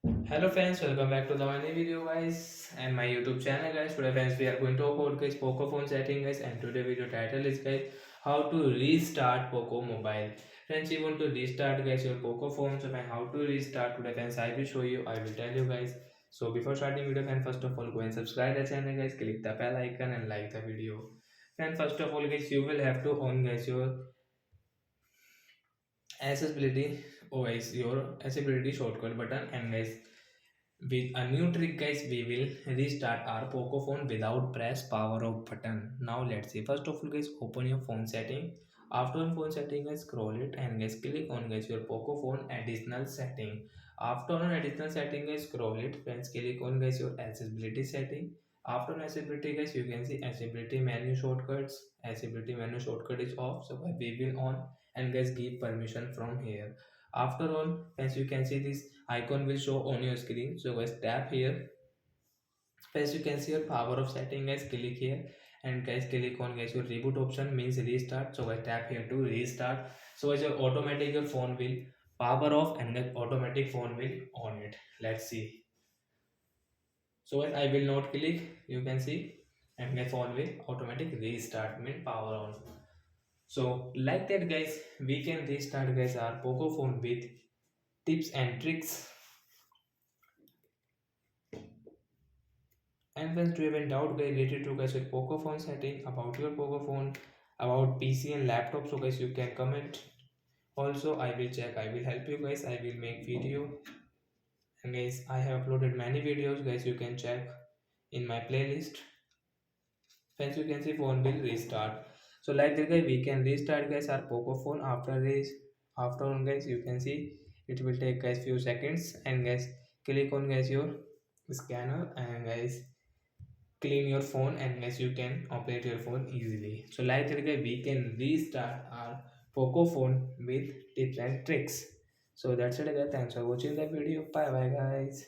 Hello friends, welcome back to the new video guys and my YouTube channel guys. Today friends we are going to talk about guys Poco phone setting guys, and today video title is guys how to restart Poco mobile. Friends, you want to restart guys your Poco phone, so how to restart today friends I will show you, I will tell you guys. So before starting video friends, first of all go and subscribe the channel guys, click the bell icon and like the video. And first of all guys you will have to on guys your accessibility OS, your accessibility shortcut button, and guys with a new trick guys we will restart our Poco phone without press power off button. Now let's see. First of all guys open your phone setting. After on phone setting guys scroll it and guys click on guys your Poco phone additional setting. After on additional setting guys scroll it, friends click on guys your accessibility setting. After on accessibility guys you can see accessibility menu shortcuts. Accessibility menu shortcut is off, so we will on, and guys give permission from here. After all, as you can see, this icon will show on your screen, so guys tap here. As you can see your power of setting guys, click here and guys click on guys your reboot option means restart, so guys tap here to restart. So as your automatic your phone will power off and then automatic phone will on it. Let's see. So guys I will not click, you can see, and my phone will automatic restart mean power on. So like that guys we can restart guys our Poco phone with tips and tricks. And when you have any doubt guys related to guys with Poco phone setting, about your Poco phone, about PC and laptop, so guys you can comment. Also I will check, I will help you guys, I will make video. And guys I have uploaded many videos guys, you can check in my playlist. Friends, you can see phone will restart. So like that guys we can restart guys our Poco phone after this. After on guys you can see it will take guys few seconds, and guys click on guys your scanner and guys clean your phone, and yes you can operate your phone easily. So like that guys we can restart our Poco phone with tips and tricks. So that's it guys, thanks for watching the video, bye bye guys.